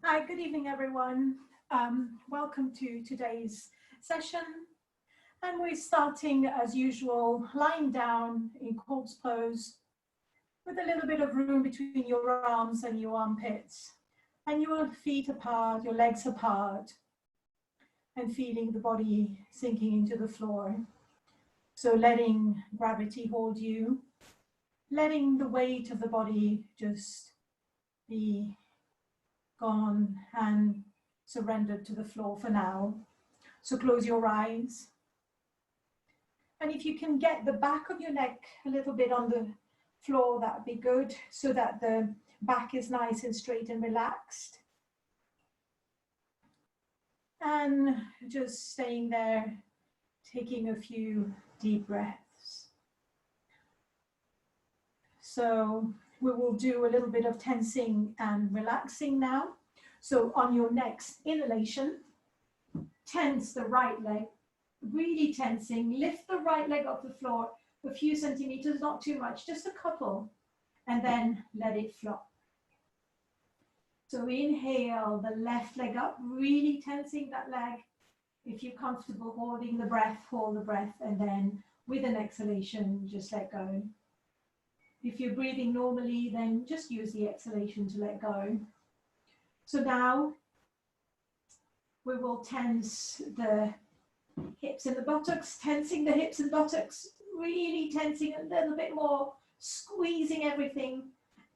Hi, good evening, everyone. Welcome to today's session. And we're starting, as usual, lying down in corpse pose with a little bit of room between your arms and your armpits. And your feet apart, your legs apart, and feeling the body sinking into the floor. So letting gravity hold you, letting the weight of the body just be gone and surrendered to the floor for now. So close your eyes. And if you can get the back of your neck a little bit on the floor, that would be good, so that the back is nice and straight and relaxed. And just staying there, taking a few deep breaths. So we will do a little bit of tensing and relaxing now. So on your next inhalation, tense the right leg, really tensing, lift the right leg off the floor a few centimeters, not too much, just a couple, and then let it flop. So inhale the left leg up, really tensing that leg. If you're comfortable holding the breath, hold the breath, and then with an exhalation, just let go. If you're breathing normally, then just use the exhalation to let go. So now we will tense the hips and the buttocks, tensing the hips and buttocks, really tensing a little bit more, squeezing everything,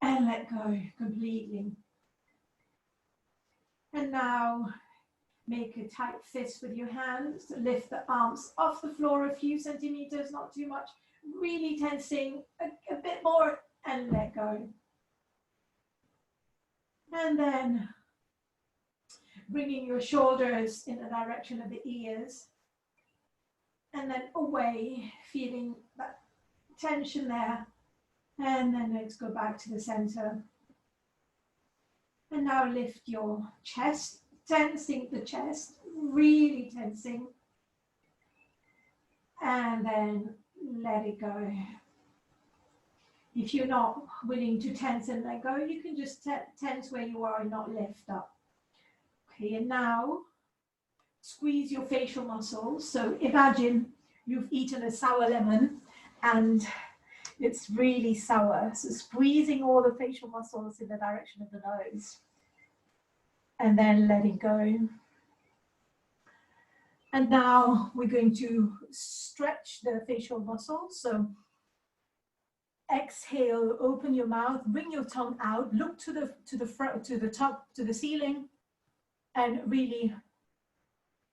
and let go completely. And now make a tight fist with your hands, lift the arms off the floor a few centimeters, not too much, really tensing a bit more, and let go. And then bringing your shoulders in the direction of the ears, and then away, feeling that tension there. And then let's go back to the center. And now lift your chest, tensing the chest, really tensing. And then let it go. If you're not willing to tense and let go, you can just tense where you are and not lift up. Okay, and now squeeze your facial muscles. So imagine you've eaten a sour lemon and it's really sour. So squeezing all the facial muscles in the direction of the nose. And then letting go. And now we're going to stretch the facial muscles. So exhale, open your mouth, bring your tongue out, look to the front, to the top, to the ceiling, and really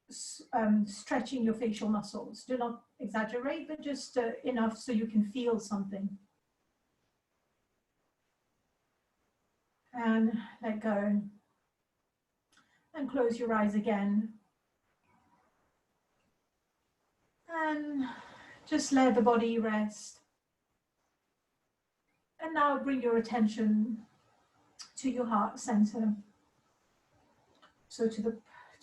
stretching your facial muscles. Do not exaggerate, but just enough so you can feel something. And let go. And close your eyes again. And just let the body rest. And now bring your attention to your heart center. So to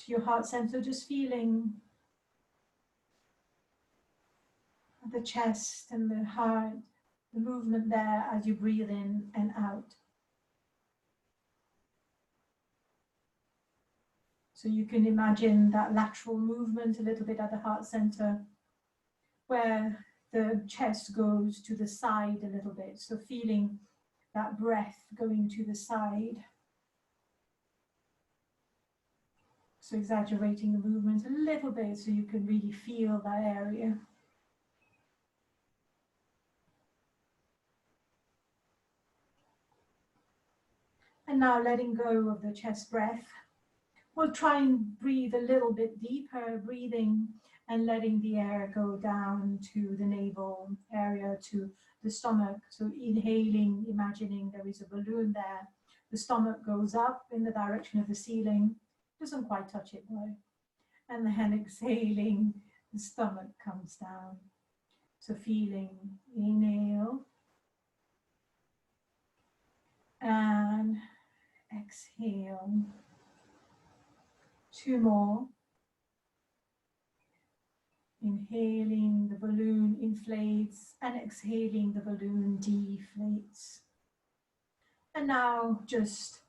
your heart center, just feeling the chest and the heart, the movement there as you breathe in and out. So you can imagine that lateral movement a little bit at the heart center, where the chest goes to the side a little bit. So feeling that breath going to the side. So exaggerating the movement a little bit so you can really feel that area. And now letting go of the chest breath. We'll try and breathe a little bit deeper, breathing and letting the air go down to the navel area, to the stomach. So inhaling, imagining there is a balloon there. The stomach goes up in the direction of the ceiling. Doesn't quite touch it though. And then exhaling, the stomach comes down. So feeling, inhale. And exhale. 2 more. Inhaling, the balloon inflates, and exhaling, the balloon deflates. And now just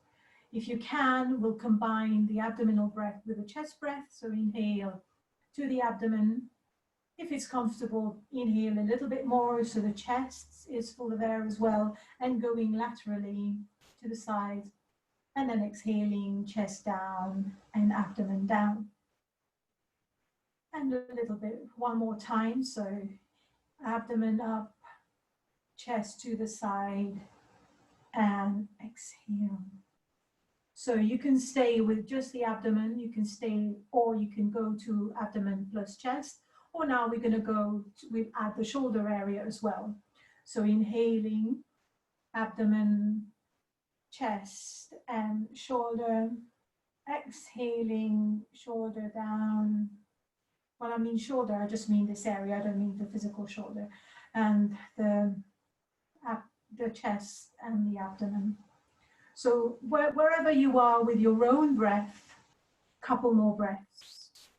If you can, we'll combine the abdominal breath with the chest breath. So inhale to the abdomen. If it's comfortable, inhale a little bit more so the chest is full of air as well, and going laterally to the side. And then exhaling, chest down and abdomen down. And a little bit, one more time. So abdomen up, chest to the side, and exhale. So you can stay with just the abdomen, you can stay, or you can go to abdomen plus chest, or now we're going to go add the shoulder area as well. So inhaling, abdomen, chest and shoulder, exhaling, shoulder down. When I mean shoulder, I just mean this area, I don't mean the physical shoulder, and the chest and the abdomen. So wherever you are with your own breath, couple more breaths.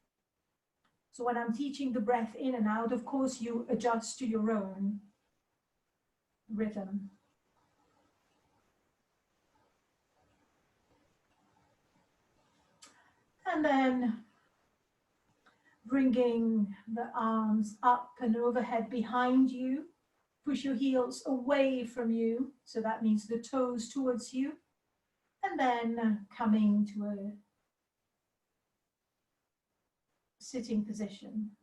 So when I'm teaching the breath in and out, of course, you adjust to your own rhythm. And then bringing the arms up and overhead behind you. Push your heels away from you. So that means the toes towards you. And then coming to a sitting position.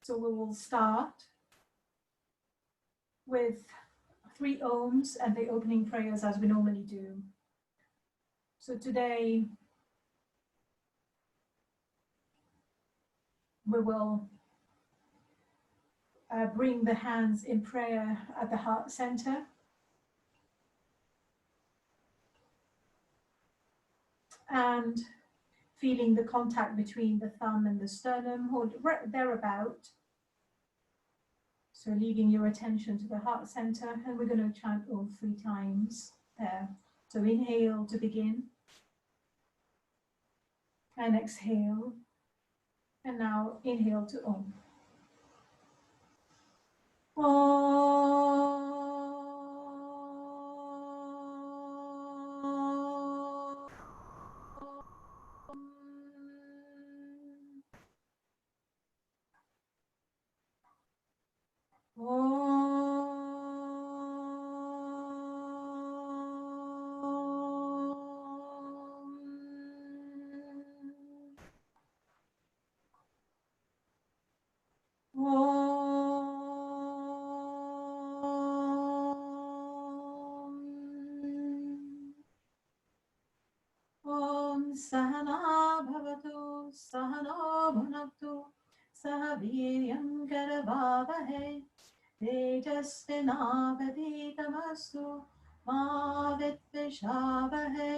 So we will start with 3 Oms and the opening prayers as we normally do. So today we will bring the hands in prayer at the heart center. And feeling the contact between the thumb and the sternum, hold right thereabout. So leading your attention to the heart center, and we're going to chant Om 3 times there. So inhale to begin, and exhale, and now inhale to Om. Om. Sahana bhavatu sahano bhunaktu sahaviryam karavavahe tejasvinavaditamastu ma vitvishavahe.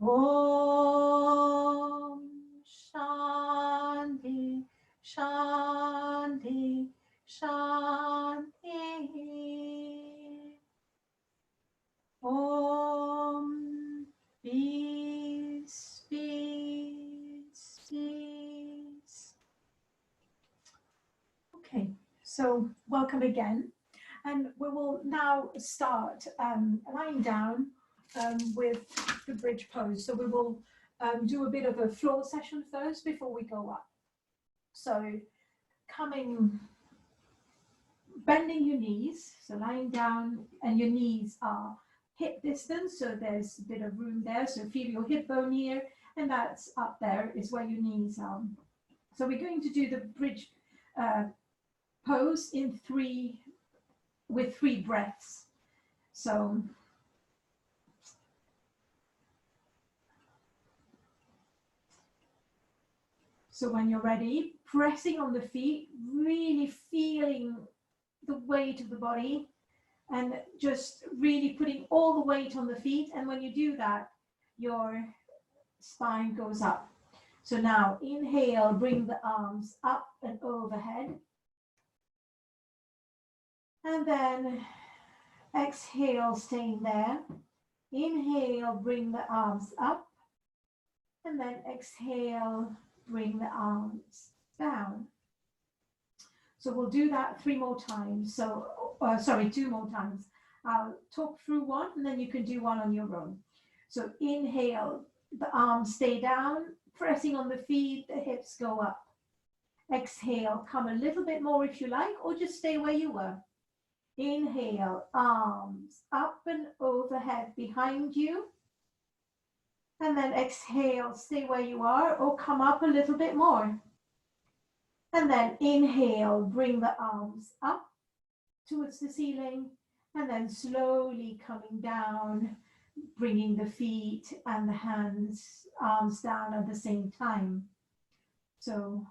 Om Shanti Shanti Shanti. Om Peace, peace, peace. Okay, so welcome again. And we will now start lying down with the bridge pose. So we will do a bit of a floor session first before we go up. So bending your knees, so lying down, and your knees are hip distance, so there's a bit of room there, so feel your hip bone here, and that's up there is where your knees are. So we're going to do the bridge pose with 3 breaths. So when you're ready, pressing on the feet, really feeling the weight of the body, and just really putting all the weight on the feet. And when you do that, your spine goes up. So now inhale, bring the arms up and overhead. And then exhale, staying there. Inhale, bring the arms up. And then exhale, bring the arms down. So we'll do that 3 more times. So sorry, 2 more times. I'll talk through one and then you can do one on your own. So inhale, the arms stay down, pressing on the feet, the hips go up. Exhale, come a little bit more if you like, or just stay where you were. Inhale, arms up and overhead behind you. And then exhale, stay where you are, or come up a little bit more. And then inhale, bring the arms up towards the ceiling, and then slowly coming down, bringing the feet and the hands, arms down at the same time. So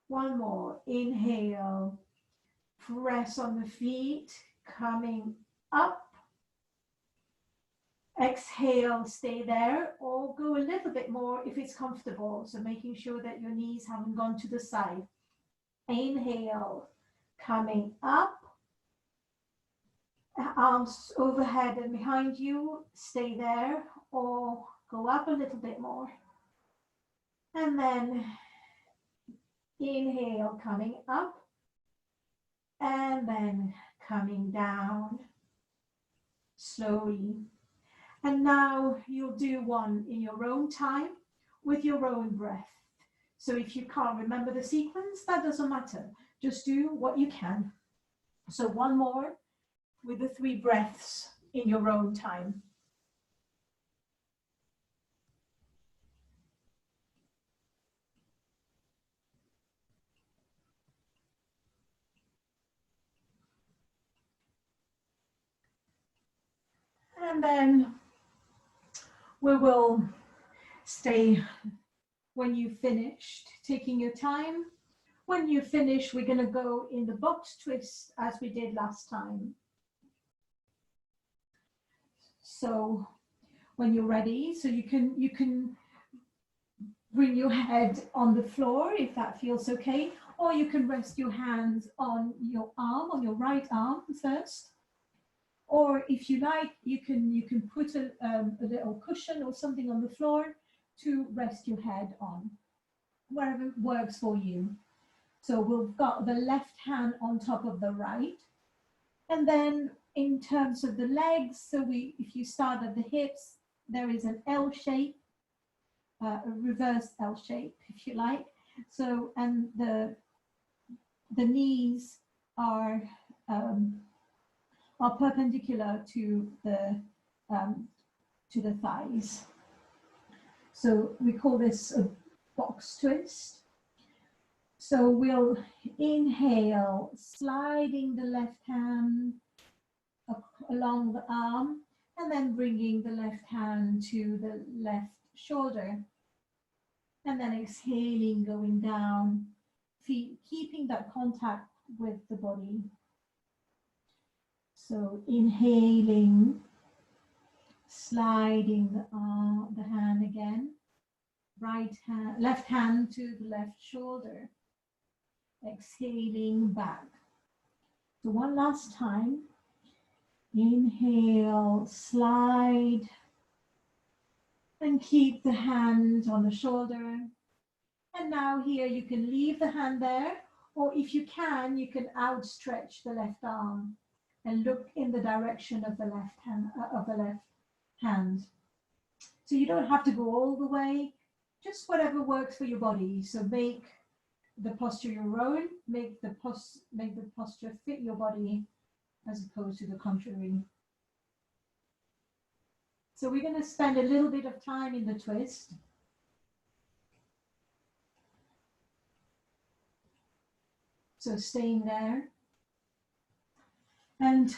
one more, inhale, press on the feet, coming up. Exhale, stay there, or go a little bit more if it's comfortable. So making sure that your knees haven't gone to the side. Inhale, coming up. Arms overhead and behind you, stay there, or go up a little bit more. And then inhale, coming up, and then coming down slowly. And now you'll do one in your own time with your own breath. So if you can't remember the sequence, that doesn't matter. Just do what you can. So one more with the 3 breaths in your own time. And then we will stay when you've finished, taking your time. When you finish, we're going to go in the box twist as we did last time. So when you're ready, so you can bring your head on the floor if that feels okay, or you can rest your hands on your arm, on your right arm first. Or if you like, you can put a little cushion or something on the floor to rest your head on, wherever works for you. So we've got the left hand on top of the right. And then in terms of the legs, so if you start at the hips, there is an L shape, a reverse L shape, if you like. So, and the knees are perpendicular to the thighs. So we call this a box twist. So we'll inhale, sliding the left hand along the arm, and then bringing the left hand to the left shoulder. And then exhaling, going down, keeping that contact with the body. So inhaling, sliding the hand again, left hand to the left shoulder, exhaling back. So one last time, inhale, slide, and keep the hand on the shoulder. And now here you can leave the hand there, or if you can outstretch the left arm and look in the direction of the left hand. So you don't have to go all the way, just whatever works for your body. So make the posture your own, make the posture fit your body as opposed to the contrary. So we're going to spend a little bit of time in the twist. So staying there. And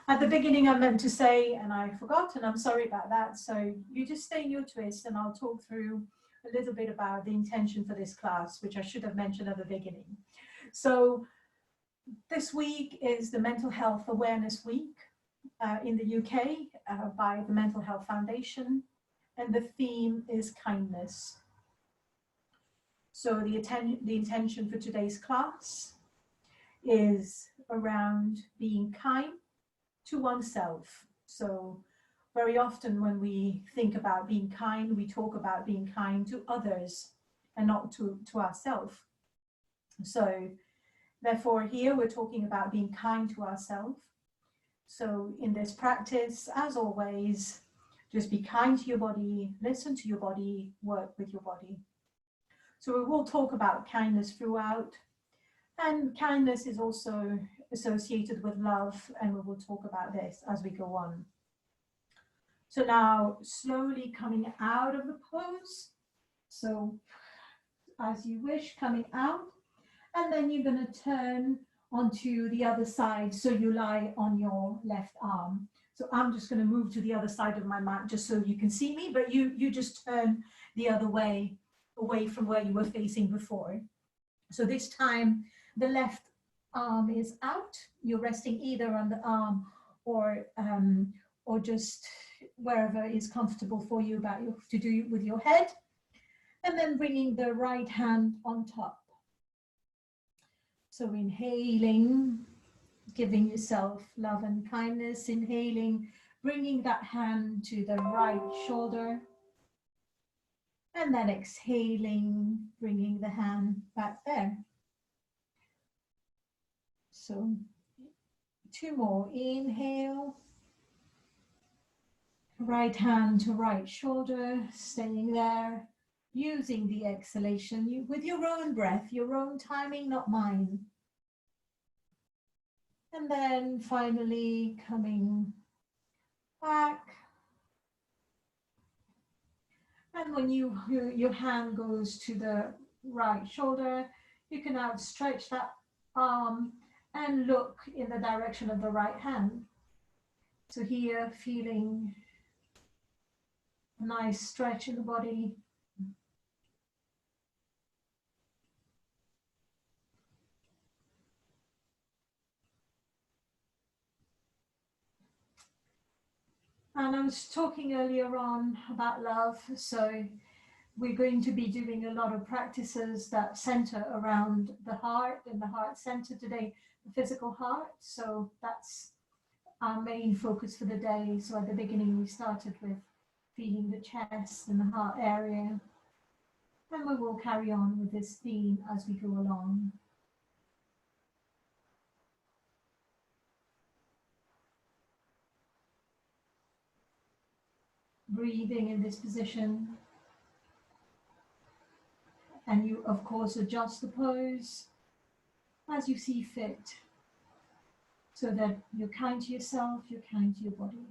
at the beginning I meant to say, and I forgot, and I'm sorry about that. So you just stay in your twist and I'll talk through a little bit about the intention for this class, which I should have mentioned at the beginning. So this week is the Mental Health Awareness Week in the UK by the Mental Health Foundation, and the theme is kindness. So the intention for today's class is around being kind to oneself. So very often when we think about being kind, we talk about being kind to others and not to ourselves. So Therefore, here we're talking about being kind to ourselves. So in this practice, as always, just be kind to your body, listen to your body, work with your body. So we will talk about kindness throughout, and kindness is also associated with love, and we will talk about this as we go on. So now slowly coming out of the pose. So as you wish, coming out, and then you're going to turn onto the other side. So you lie on your left arm. So I'm just going to move to the other side of my mat just so you can see me, but you just turn the other way, away from where you were facing before. So this time the left arm is out. You're resting either on the arm or just wherever is comfortable for you to do with your head. And then bringing the right hand on top. So inhaling, giving yourself love and kindness, inhaling, bringing that hand to the right shoulder. And then exhaling, bringing the hand back there. So 2 more, inhale. Right hand to right shoulder, staying there. Using the exhalation with your own breath, your own timing, not mine. And then finally coming back. And when your hand goes to the right shoulder, you can outstretch that arm and look in the direction of the right hand. So here, feeling a nice stretch in the body. And I was talking earlier on about love, so we're going to be doing a lot of practices that center around the heart and the heart center today, the physical heart. So that's our main focus for the day. So at the beginning, we started with feeling the chest and the heart area. And we will carry on with this theme as we go along. Breathing in this position. And you, of course, adjust the pose as you see fit, so that you're kind to yourself, you're kind to your body.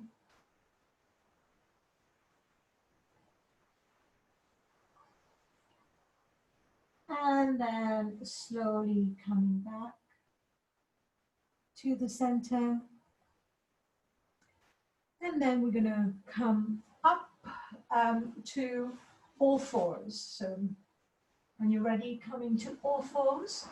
And then slowly coming back to the center. And then we're going to come up to all fours. So when you're ready, coming to all fours.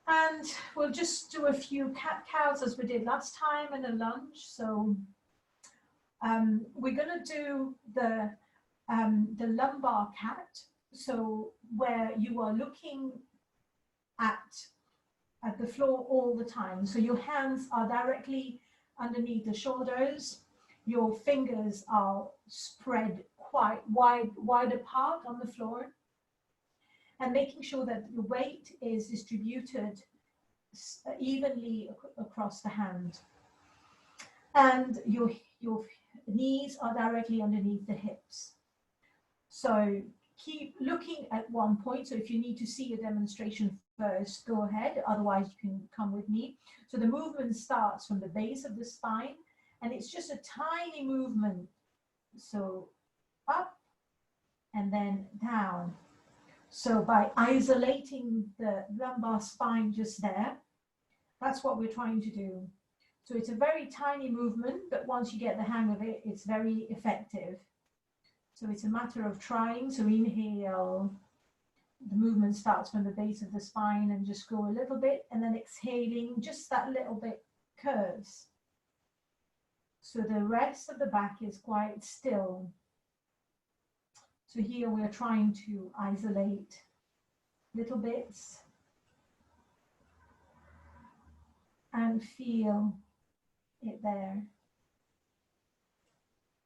And we'll just do a few cat-cows as we did last time and a lunge. So we're going to do the lumbar cat. So where you are looking at the floor all the time. So your hands are directly underneath the shoulders. Your fingers are spread quite wide apart on the floor. And making sure that your weight is distributed evenly across the hand. And your knees are directly underneath the hips. So keep looking at one point. So if you need to see a demonstration first, go ahead. Otherwise, you can come with me. So the movement starts from the base of the spine, and it's just a tiny movement. So up and then down. So by isolating the lumbar spine just there, that's what we're trying to do. So it's a very tiny movement, but once you get the hang of it, it's very effective. So it's a matter of trying. So inhale, the movement starts from the base of the spine and just go a little bit, and then exhaling, just that little bit curves. So the rest of the back is quite still. So here we're trying to isolate little bits and feel it there.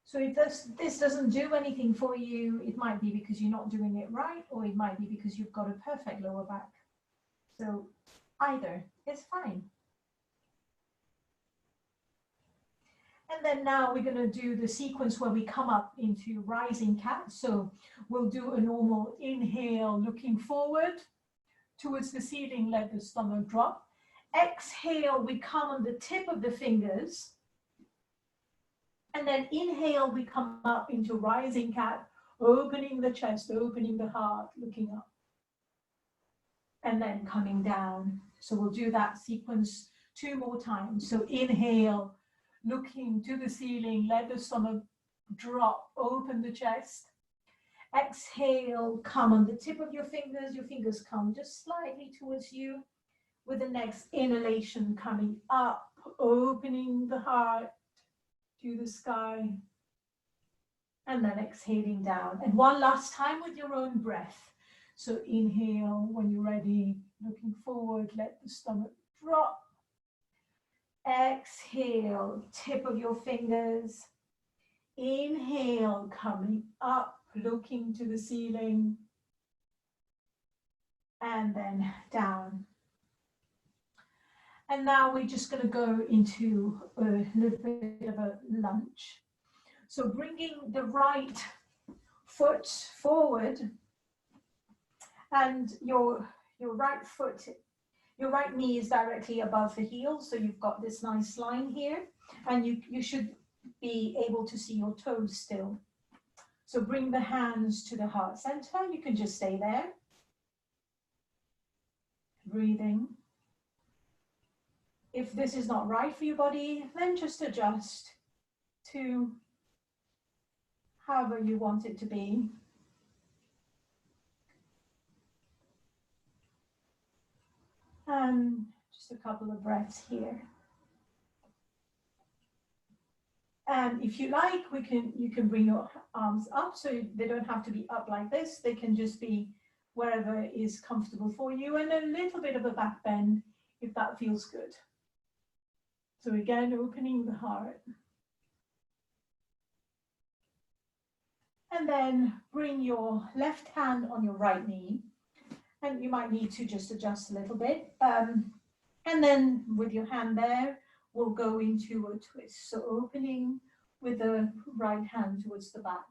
So if this doesn't do anything for you, it might be because you're not doing it right, or it might be because you've got a perfect lower back. So either is fine. And then now we're going to do the sequence where we come up into rising cat. So we'll do a normal inhale, looking forward towards the ceiling, let the stomach drop. Exhale, we come on the tip of the fingers. And then inhale, we come up into rising cat, opening the chest, opening the heart, looking up. And then coming down. So we'll do that sequence 2 more times. So inhale, looking to the ceiling, let the stomach drop, open the chest. Exhale, come on the tip of your fingers come just slightly towards you, with the next inhalation coming up, opening the heart to the sky, and then exhaling down. And one last time with your own breath. So inhale when you're ready, looking forward, let the stomach drop. Exhale, tip of your fingers. Inhale, coming up, looking to the ceiling. And then down. And now we're just going to go into a little bit of a lunge. So bringing the right foot forward, and your right foot, your right knee is directly above the heel. So you've got this nice line here, and you should be able to see your toes still. So bring the hands to the heart center. You can just stay there. Breathing. If this is not right for your body, then just adjust to however you want it to be. And just a couple of breaths here. And if you like, you can bring your arms up, so they don't have to be up like this. They can just be wherever is comfortable for you, and a little bit of a back bend if that feels good. So again, opening the heart. And then bring your left hand on your right knee. And you might need to just adjust a little bit. And then with your hand there, we'll go into a twist. So opening with the right hand towards the back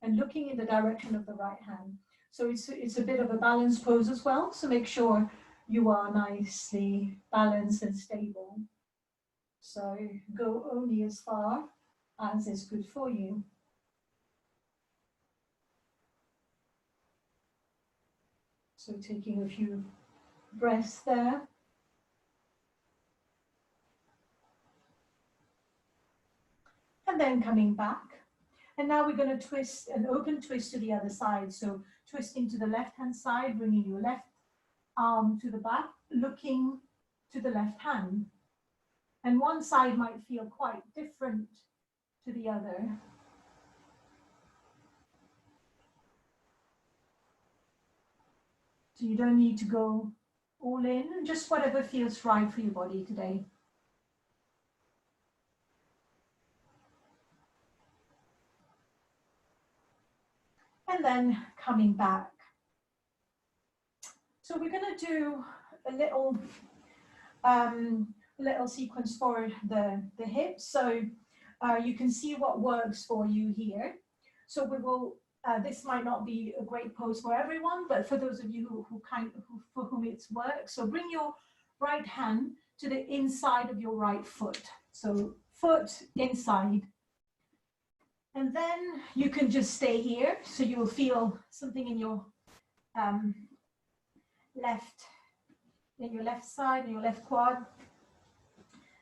and looking in the direction of the right hand. So it's a bit of a balanced pose as well. So make sure you are nicely balanced and stable. So go only as far as is good for you. So taking a few breaths there. And then coming back. And now we're going to twist an open twist to the other side. So twisting to the left-hand side, bringing your left arm to the back, looking to the left hand. And one side might feel quite different to the other. So you don't need to go all in, just whatever feels right for your body today. And then coming back. So we're going to do a little sequence for the hips. So you can see what works for you here. So we will, this might not be a great pose for everyone, but for those of you for whom it's works. So bring your right hand to the inside of your right foot. So foot inside. And then you can just stay here. So you will feel something in your left side, in your left quad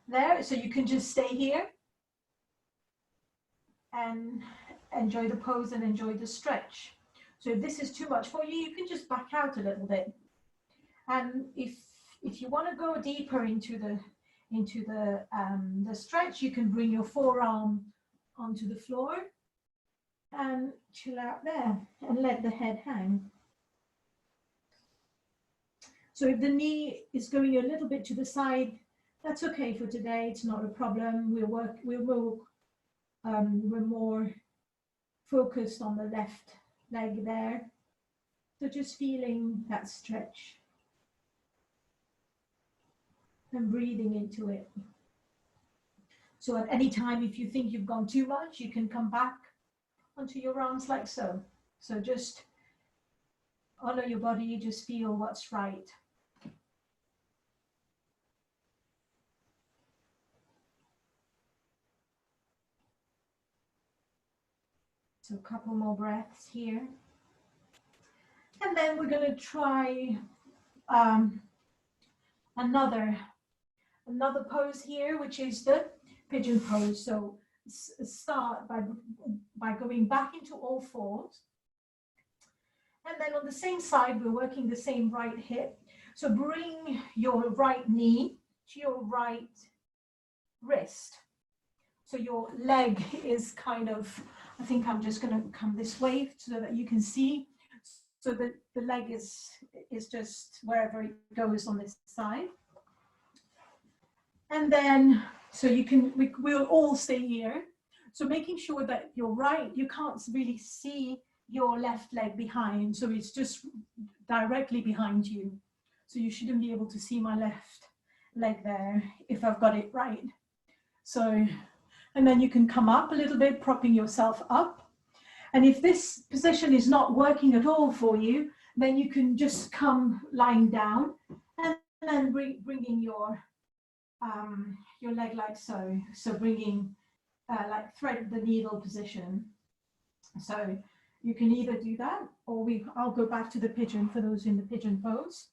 there. So you can just stay here and enjoy the pose and enjoy the stretch. So if this is too much for you, you can just back out a little bit. And if you want to go deeper into the stretch, you can bring your forearm onto the floor and chill out there and let the head hang. So if the knee is going a little bit to the side, that's okay for today. It's not a problem. We're more focused on the left leg there. So just feeling that stretch. and breathing into it. So at any time, if you think you've gone too much, you can come back onto your arms like so. So just honor your body, just feel what's right. So a couple more breaths here. And then we're going to try another pose here, which is the pigeon pose. So start by going back into all fours. And then on the same side, we're working the same right hip. So bring your right knee to your right wrist. So your leg is kind of, I think I'm just going to come this way so that you can see. So the leg is just wherever it goes on this side. And then, so we'll all stay here. So making sure that you're right, you can't really see your left leg behind. So it's just directly behind you. So you shouldn't be able to see my left leg there if I've got it right. So, and then you can come up a little bit, propping yourself up. And if this position is not working at all for you, then you can just come lying down and then bringing your leg like so. So bringing like thread the needle position. So you can either do that, or I'll go back to the pigeon for those in the pigeon pose.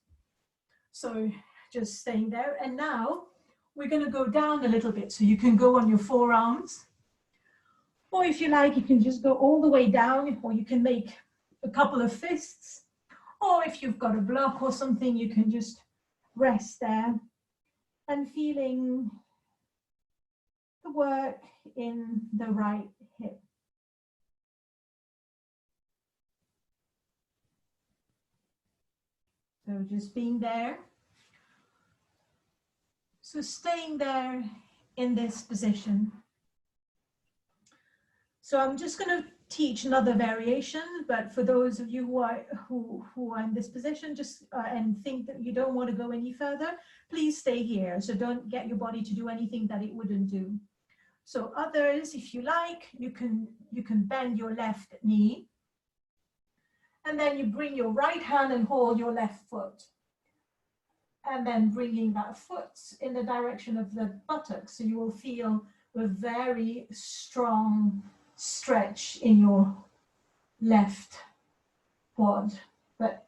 So just staying there. And now we're going to go down a little bit. So you can go on your forearms, or if you like, you can just go all the way down, or you can make a couple of fists, or if you've got a block or something, you can just rest there and feeling the work in the right hip. So just being there. So staying there in this position. So I'm just going to teach another variation, but for those of you who are in this position, just and think that you don't want to go any further, please stay here. So don't get your body to do anything that it wouldn't do. So others, if you like, you can bend your left knee, and then you bring your right hand and hold your left foot, and then bringing that foot in the direction of the buttocks. So you will feel a very strong stretch in your left quad. But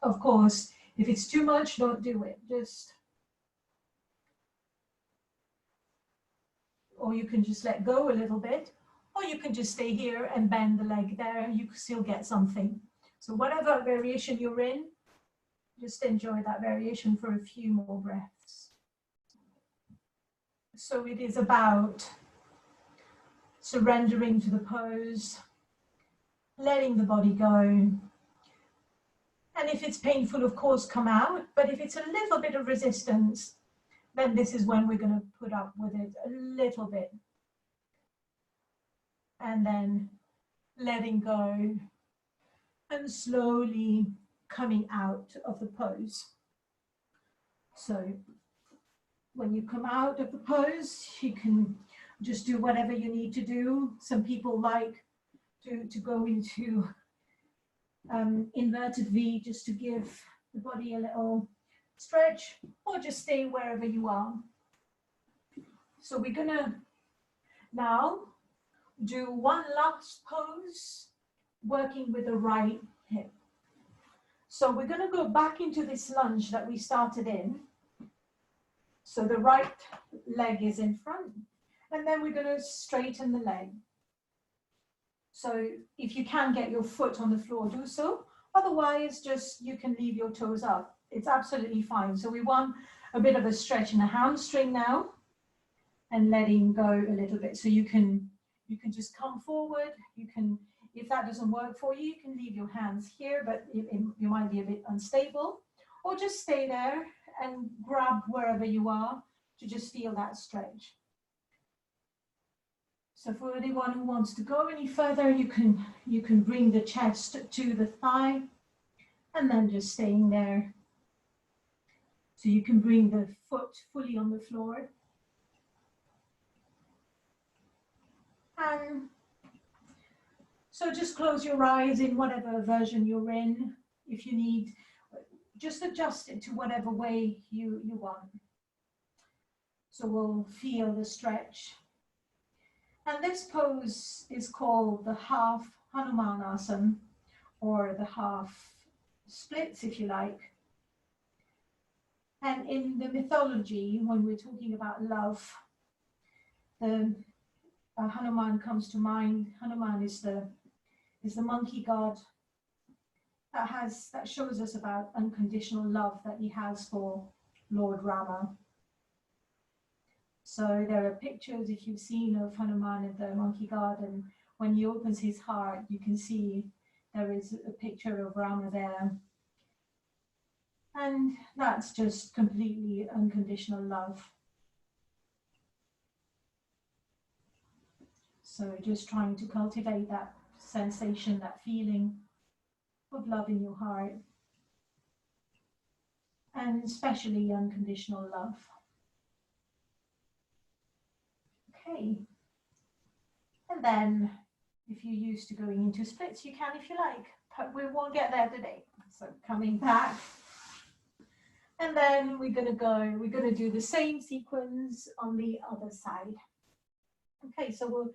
of course, if it's too much, don't do it. Or you can just let go a little bit, or you can just stay here and bend the leg there. You can still get something. So whatever variation you're in, just enjoy that variation for a few more breaths. So it is about surrendering to the pose, letting the body go. And if it's painful, of course, come out. But if it's a little bit of resistance, then this is when we're going to put up with it a little bit. And then letting go and slowly coming out of the pose. So when you come out of the pose, you can just do whatever you need to do. Some people like to go into inverted V just to give the body a little stretch, or just stay wherever you are. So we're gonna now do one last pose, working with the right hip. So we're gonna go back into this lunge that we started in. So the right leg is in front, and then we're gonna straighten the leg. So if you can get your foot on the floor, do so. Otherwise, just you can leave your toes up. It's absolutely fine. So we want a bit of a stretch in the hamstring now, and letting go a little bit. So you can just come forward. You can, if that doesn't work for you, you can leave your hands here, but you might be a bit unstable, or just stay there and grab wherever you are to just feel that stretch. So for anyone who wants to go any further, you can bring the chest to the thigh, and then just staying there So you can bring the foot fully on the floor. And so just close your eyes in whatever version you're in. If you need, just adjust it to whatever way you want. So we'll feel the stretch. And this pose is called the half Hanumanasana, or the half splits, if you like. And in the mythology, when we're talking about love, the Hanuman comes to mind. Hanuman is the monkey god that shows us about unconditional love that he has for Lord Rama. So there are pictures, if you've seen, of Hanuman and the monkey god, and when he opens his heart, you can see there is a picture of Rama there. And that's just completely unconditional love. So just trying to cultivate that sensation, that feeling of love in your heart, and especially unconditional love. Okay. And then if you're used to going into splits, you can if you like, but we won't get there today. So coming back. And then we're going to do the same sequence on the other side. Okay, so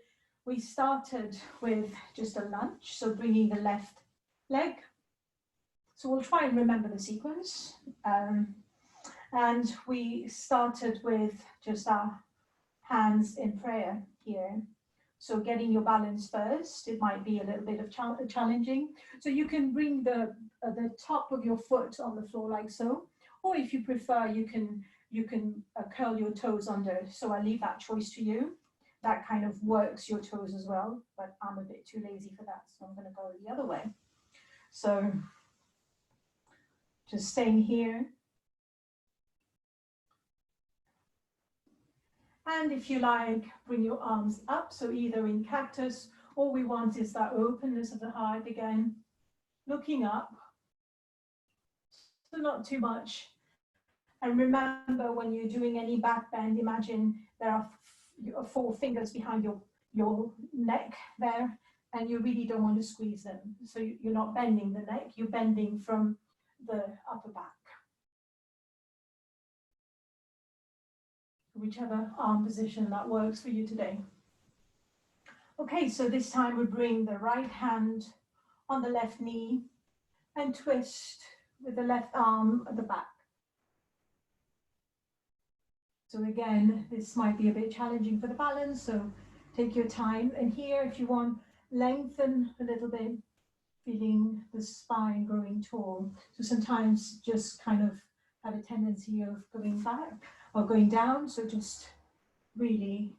we started with just a lunge, so bringing the left leg. So we'll try and remember the sequence. And we started with just our hands in prayer here. So getting your balance first, it might be a little bit of challenging. So you can bring the top of your foot on the floor like so, or if you prefer, you can curl your toes under. So I leave that choice to you. That kind of works your toes as well, but I'm a bit too lazy for that, so I'm going to go the other way. So just staying here. And if you like, bring your arms up, so either in cactus, all we want is that openness of the heart again, looking up, so not too much. And remember, when you're doing any back bend, imagine there are 4 fingers behind your neck there, and you really don't want to squeeze them. So you're not bending the neck, you're bending from the upper back. Whichever arm position that works for you today. Okay, so this time we bring the right hand on the left knee and twist with the left arm at the back. So again, this might be a bit challenging for the balance, so take your time. And here, if you want, lengthen a little bit, feeling the spine growing tall. So sometimes just kind of have a tendency of going back or going down, so just really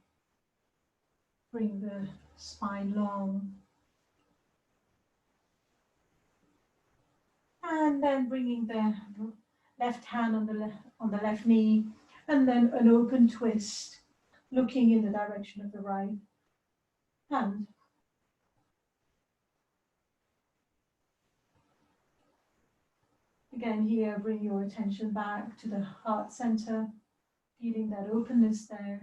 bring the spine long. And then bringing the left hand on the left knee, and then an open twist, looking in the direction of the right hand. Again, here, bring your attention back to the heart center, feeling that openness there.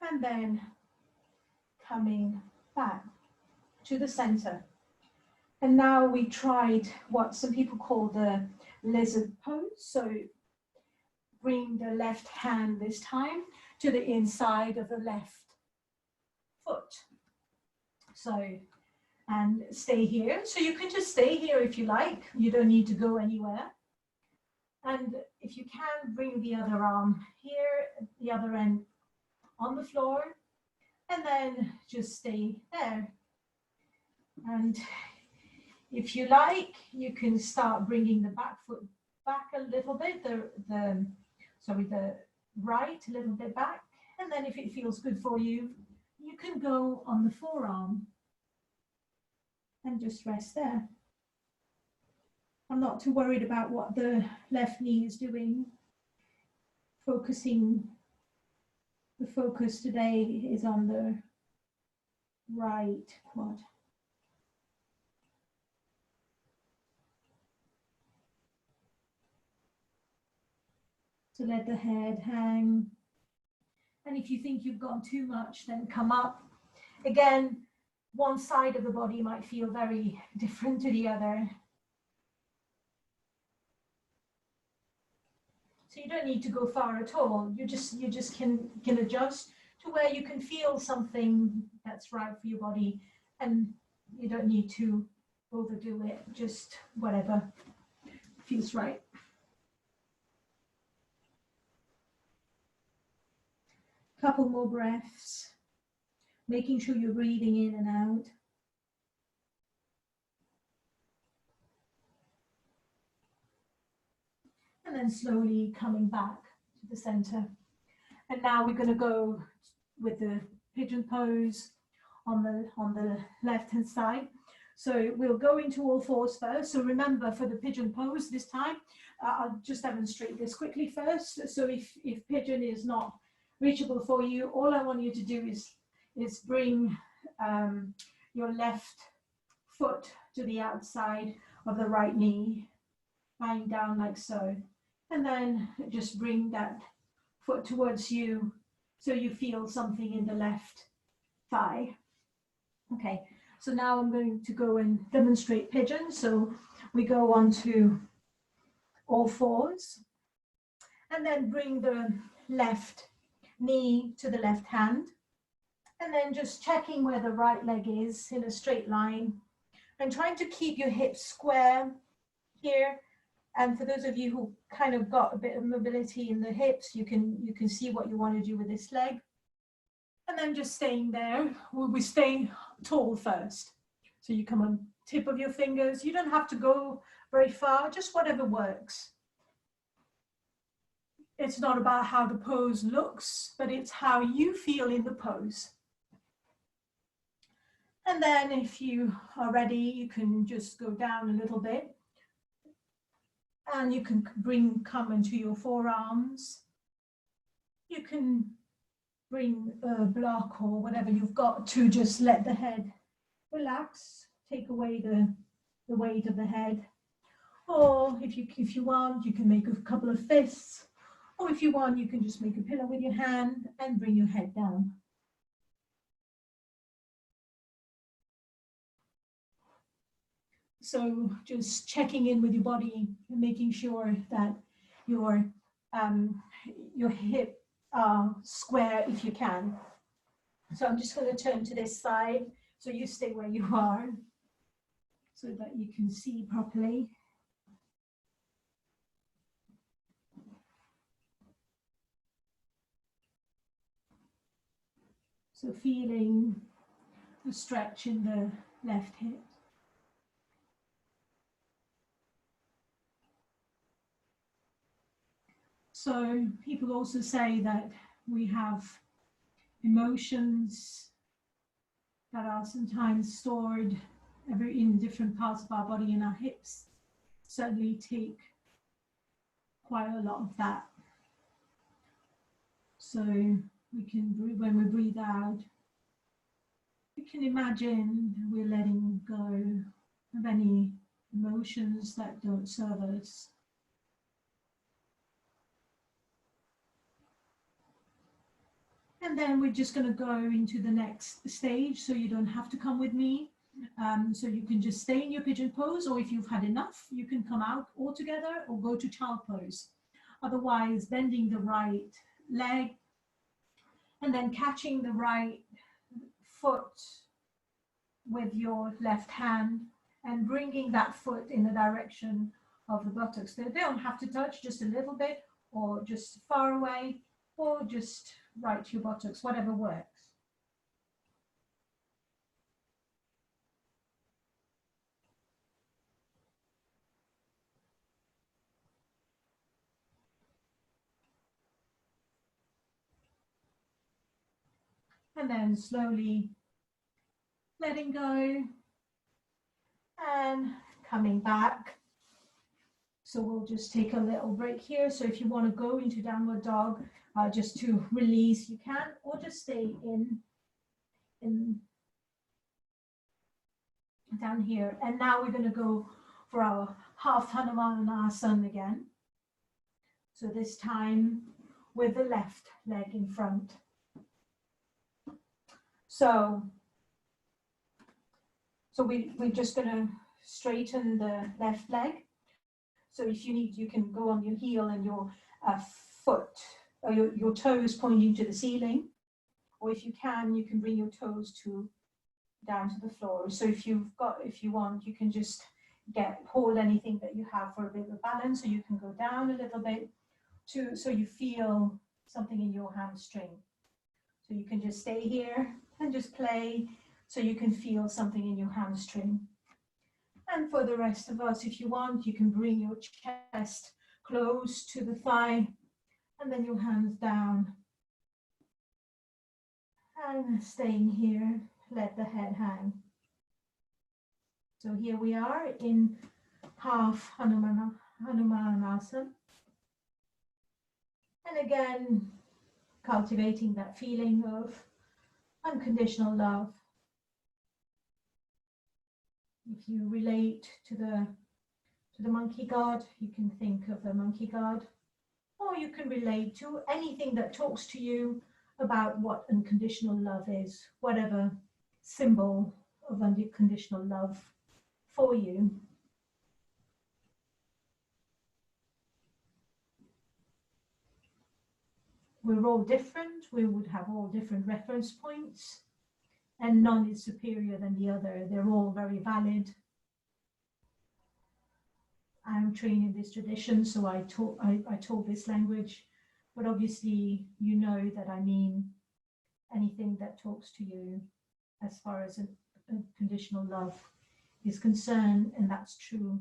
And then coming back to the center. And now we tried what some people call the lizard pose. So bring the left hand this time to the inside of the left foot. So, and stay here. So you can just stay here if you like. You don't need to go anywhere. And if you can, bring the other arm here, the other end on the floor, and then just stay there. And if you like, you can start bringing the back foot back a little bit, the right a little bit back. And then if it feels good for you, you can go on the forearm and just rest there. I'm not too worried about what the left knee is doing, focusing the focus today is on the right quad. So let the head hang. And if you think you've gone too much, then come up. Again, one side of the body might feel very different to the other. So you don't need to go far at all. You just can adjust to where you can feel something that's right for your body, and you don't need to overdo it, just whatever feels right. Couple more breaths, making sure you're breathing in and out. And then slowly coming back to the center. And now we're going to go with the pigeon pose on the left-hand side. So we'll go into all fours first. So remember, for the pigeon pose this time, I'll just demonstrate this quickly first. So if pigeon is not reachable for you, all I want you to do is bring your left foot to the outside of the right knee, lying down like so. And then just bring that foot towards you so you feel something in the left thigh. Okay, so now I'm going to go and demonstrate pigeon. So we go on to all fours and then bring the left knee to the left hand, and then just checking where the right leg is in a straight line and trying to keep your hips square here. And for those of you who kind of got a bit of mobility in the hips, you can see what you want to do with this leg. And then just staying there. We stay tall first. So you come on tip of your fingers. You don't have to go very far, just whatever works. It's not about how the pose looks, but it's how you feel in the pose. And then if you are ready, you can just go down a little bit. And you can come into your forearms. You can bring a block or whatever you've got to just let the head relax, take away the weight of the head. Or if you want, you can make a couple of fists. Or if you want, you can just make a pillow with your hand and bring your head down. So just checking in with your body and making sure that your hip are square if you can. So I'm just going to turn to this side so you stay where you are so that you can see properly. So feeling the stretch in the left hip. So people also say that we have emotions that are sometimes stored in different parts of our body, and our hips certainly take quite a lot of that. So we can, when we breathe out, we can imagine we're letting go of any emotions that don't serve us. And then we're just going to go into the next stage, so you don't have to come with me. So you can just stay in your pigeon pose, or if you've had enough, you can come out altogether or go to child pose. Otherwise, bending the right leg and then catching the right foot with your left hand and bringing that foot in the direction of the buttocks. They don't have to touch, just a little bit, or just far away, or just right to your buttocks, whatever works. And then slowly letting go and coming back. So we'll just take a little break here. So if you want to go into downward dog, just to release, you can, or or just stay in down here. And now we're going to go for our half Hanumanasana again. So this time with the left leg in front. So we're just going to straighten the left leg. So if you need, you can go on your heel and your foot, or your toes pointing to the ceiling. Or if you can bring your toes down to the floor. So if you want, you can just hold anything that you have for a bit of balance. So you can go down a little bit so you feel something in your hamstring. So you can just stay here and just play so you can feel something in your hamstring. And for the rest of us, if you want, you can bring your chest close to the thigh and then your hands down. And staying here, let the head hang. So here we are in half Hanumanasana. And again, cultivating that feeling of unconditional love. If you relate to the monkey god, you can think of the monkey god, or you can relate to anything that talks to you about what unconditional love is, whatever symbol of unconditional love for you. We're all different. We would have all different reference points, and none is superior than the other. They're all very valid. I'm trained in this tradition, so I talk this language, but obviously you know that I mean anything that talks to you as far as unconditional love is concerned, and that's true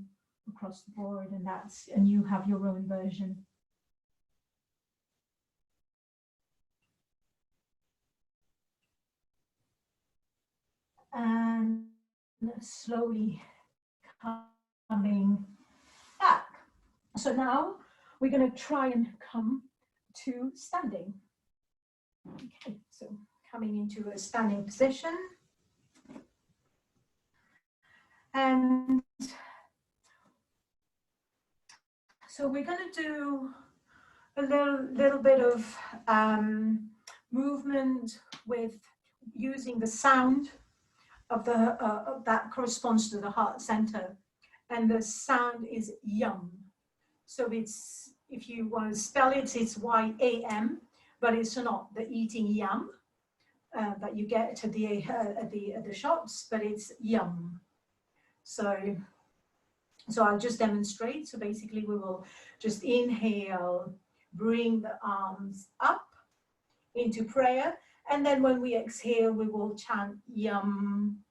across the board, and you have your own version. And slowly coming back. So now we're going to try and come to standing. Okay, so coming into a standing position. And so we're going to do a little bit of movement with using the sound of that corresponds to the heart center, and the sound is yum. So it's, if you want to spell it, it's Y-A-M, but it's not the eating yum that you get at the shops, but it's yum. So I'll just demonstrate. So basically we will just inhale, bring the arms up into prayer. And then when we exhale, we will chant yum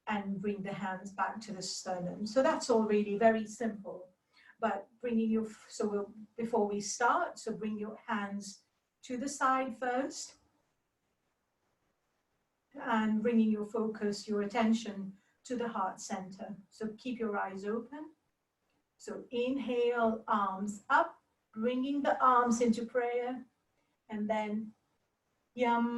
and bring the hands back to the sternum. So that's all really very simple. But bringing your, before we start, so bring your hands to the side first. And bringing your focus, your attention to the heart center. So keep your eyes open. So inhale, arms up, bringing the arms into prayer, and then yum.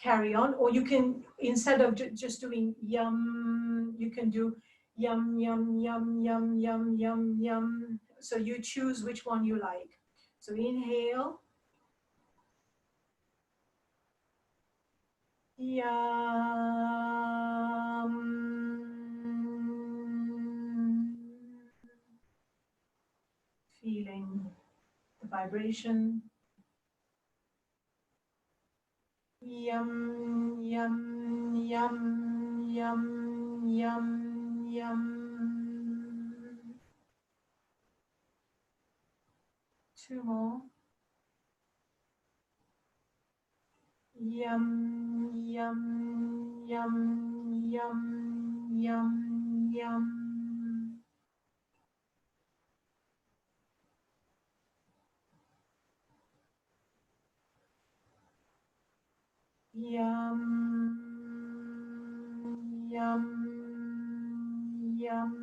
Carry on, or you can, instead of just doing yum, you can do yum, yum, yum, yum, yum, yum, yum. So you choose which one you like. So inhale. Yum. Feeling the vibration. Yum, yum, yum, yum, yum, yum. Two more. Yum, yum, yum, yum, yum, yum. Yum, yum, yum.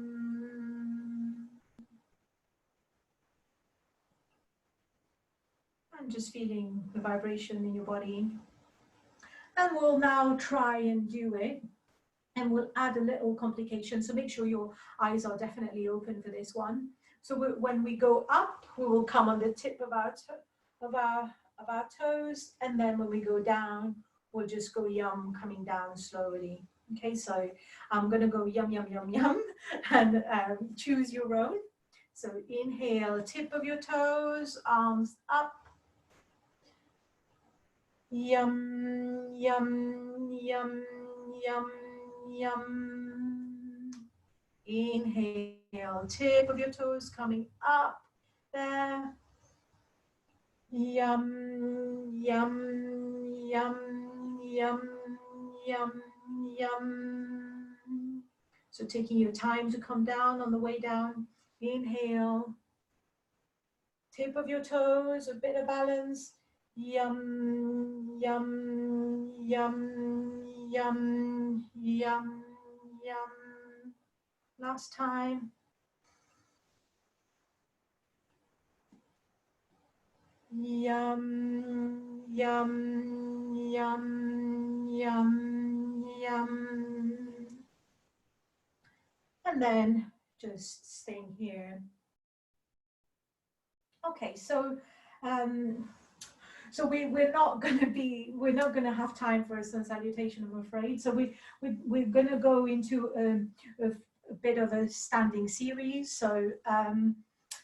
and just feeling the vibration in your body. And we'll now try and do it. And we'll add a little complication. So make sure your eyes are definitely open for this one. So when we go up, we will come on the tip of our toes. And then when we go down, we'll just go yum, coming down slowly. Okay, so I'm gonna go yum, yum, yum, yum, and choose your own. So inhale, tip of your toes, arms up. Yum, yum, yum, yum, yum. Inhale, tip of your toes coming up there. Yum, yum, yum, yum, yum, yum. So taking your time to come down on the way down. Inhale, tip of your toes, a bit of balance. Yum, yum, yum, yum, yum, yum. Last time. Yum, yum, yum, yum, yum. And then just staying here. Okay, so we're not going to have time for a sun salutation, I'm afraid. So we're going to go into a bit of a standing series. So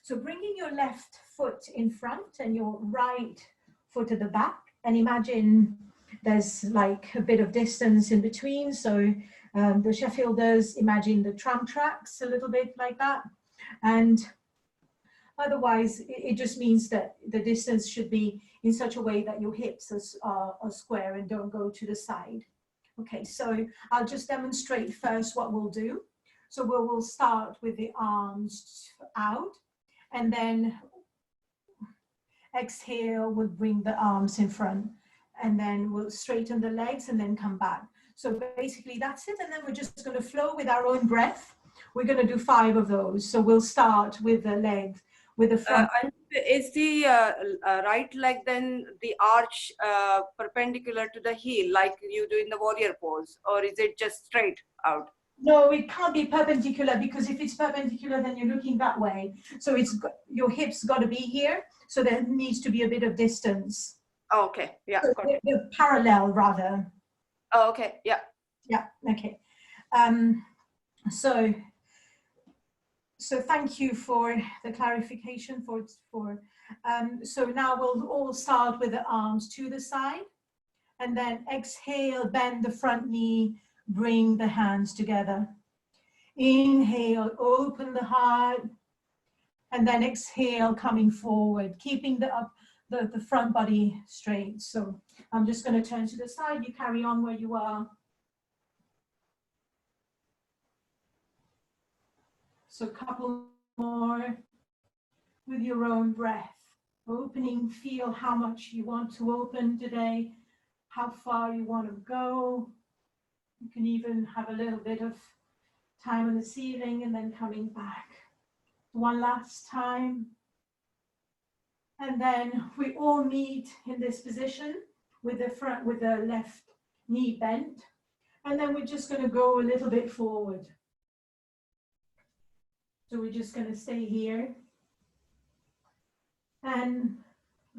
so bringing your left foot in front and your right foot at the back, and imagine there's like a bit of distance in between. So the Sheffielders imagine the tram tracks a little bit like that, and otherwise, it just means that the distance should be in such a way that your hips are square and don't go to the side. Okay, so I'll just demonstrate first what we'll do. So we'll start with the arms out, and then exhale, we'll bring the arms in front, and then we'll straighten the legs and then come back. So basically that's it, and then we're just going to flow with our own breath. We're going to do 5 of those. So we'll start with the legs. With the front. Is the right leg then the arch perpendicular to the heel like you do in the warrior pose, or is it just straight out? No, it can't be perpendicular, because if it's perpendicular, then you're looking that way. So your hips got to be here. So there needs to be a bit of distance. Oh, okay. Yeah. So they're parallel rather. Oh, okay. Yeah. Yeah. Okay. So thank you for the clarification so now we'll all start with the arms to the side, and then exhale, bend the front knee, bring the hands together. Inhale, open the heart, and then exhale, coming forward, keeping the front body straight. So I'm just going to turn to the side. You carry on where you are. So a couple more with your own breath. Opening, feel how much you want to open today, how far you want to go. You can even have a little bit of time on the ceiling and then coming back. One last time. And then we all meet in this position with the left knee bent. And then we're just going to go a little bit forward. So we're just going to stay here and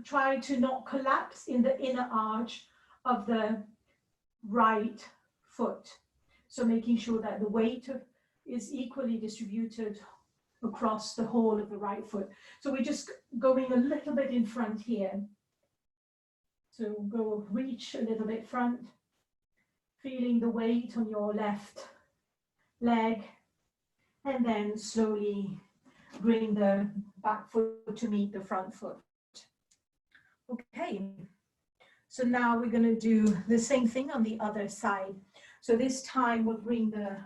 try to not collapse in the inner arch of the right foot. So making sure that the weight is equally distributed across the whole of the right foot. So we're just going a little bit in front here. So go reach a little bit front, feeling the weight on your left leg, and then slowly bring the back foot to meet the front foot. Okay, so now we're going to do the same thing on the other side. So this time we'll bring the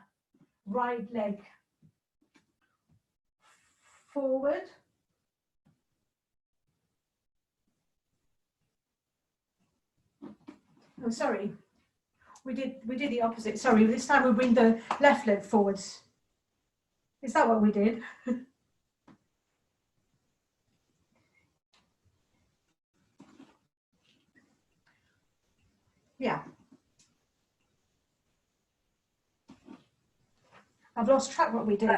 right leg forward. Oh, sorry, we did the opposite. Sorry, this time we'll bring the left leg forwards. Is that what we did? I've lost track what we did.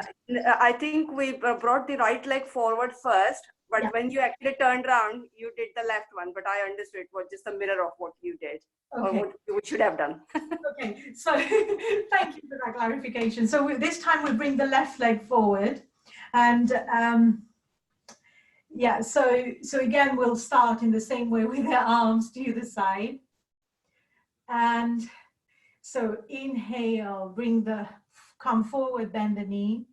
I think we brought the right leg forward first, but Yeah. when you actually turned around, you did the left one. But I understood it was just a mirror of what you did, or Okay. what you should have done. Okay, so thank you for that clarification. So this time we bring the left leg forward, and yeah, so again we'll start in the same way with the arms to the side, and so inhale, come forward, bend the knee,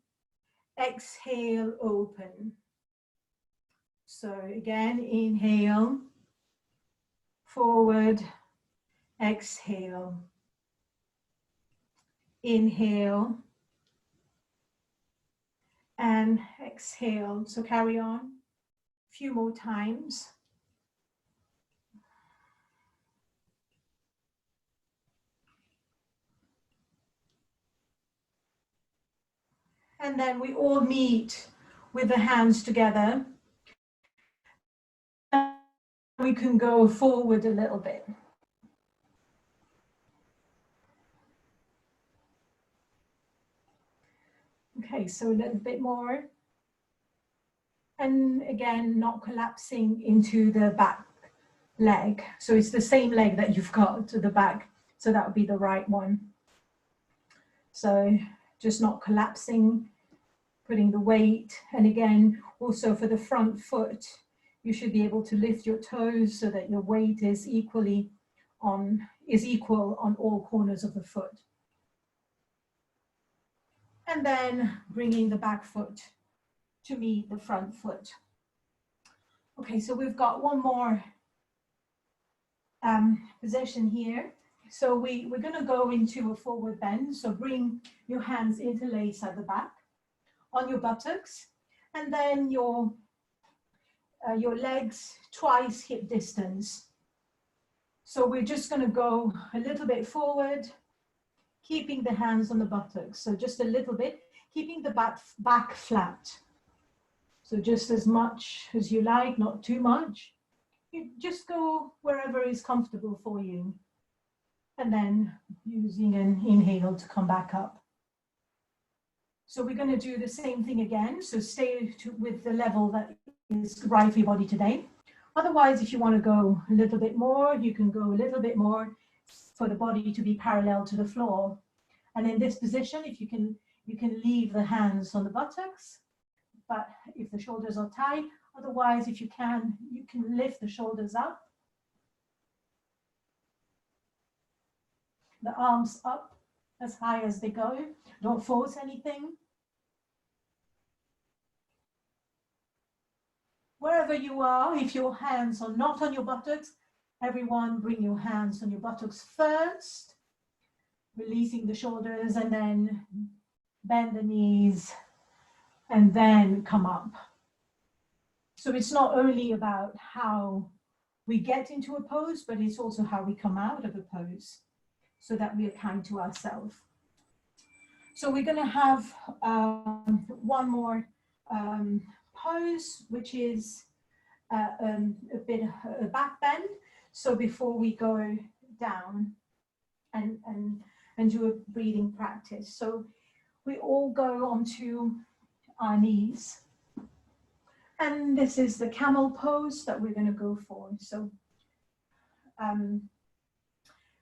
exhale, open. So again, inhale, forward, exhale, inhale, and exhale. So carry on a few more times. And then we all meet with the hands together. We can go forward a little bit. Okay, so a little bit more. And again, not collapsing into the back leg. So it's the same leg that you've got to the back. So that would be the right one. So just not collapsing, putting the weight. And again, also for the front foot, you should be able to lift your toes so that your weight is equal on all corners of the foot. And then bringing the back foot to meet the front foot. Okay, so we've got one more position here. So we're going to go into a forward bend. So bring your hands interlace at the back on your buttocks, and then your legs twice hip distance. So we're just going to go a little bit forward, keeping the hands on the buttocks. So just a little bit, keeping the back flat. So just as much as you like, not too much. You just go wherever is comfortable for you. And then using an inhale to come back up. So we're going to do the same thing again. So stay with the level that is right for your body today. Otherwise, if you want to go a little bit more, you can go a little bit more for the body to be parallel to the floor. And in this position, if you can leave the hands on the buttocks, but if the shoulders are tight, otherwise, if you can lift the shoulders up, the arms up as high as they go. Don't force anything. Wherever you are, if your hands are not on your buttocks, everyone bring your hands on your buttocks first, releasing the shoulders, and then bend the knees, and then come up. So it's not only about how we get into a pose, but it's also how we come out of a pose, so that we are kind to ourselves. So we're going to have one more pose, which is a bit of a back bend. So before we go down and do a breathing practice. So we all go onto our knees. And this is the camel pose that we're going to go for. So,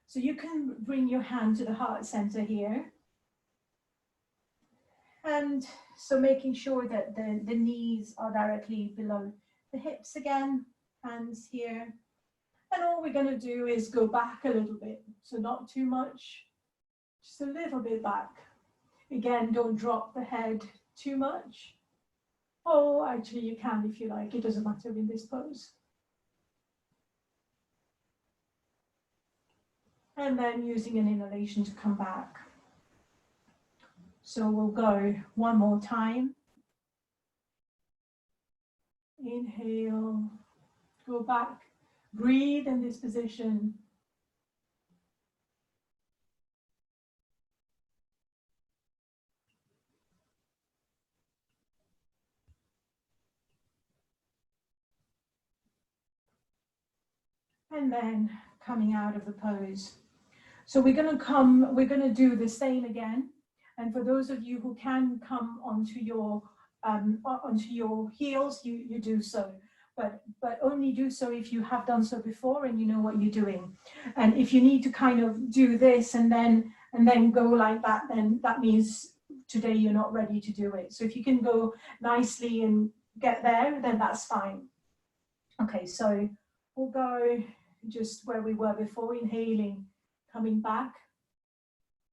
so you can bring your hand to the heart center here. And so making sure that the knees are directly below the hips again, hands here. And all we're going to do is go back a little bit. So not too much, just a little bit back. Again, don't drop the head too much. Oh, actually you can if you like, it doesn't matter in this pose. And then using an inhalation to come back. So we'll go one more time. Inhale, go back, breathe in this position. And then coming out of the pose. So we're going to do the same again. And for those of you who can come onto your heels, you do so. But only do so if you have done so before and you know what you're doing. And if you need to kind of do this and then go like that, then that means today you're not ready to do it. So if you can go nicely and get there, then that's fine. Okay, so we'll go just where we were before, inhaling, coming back.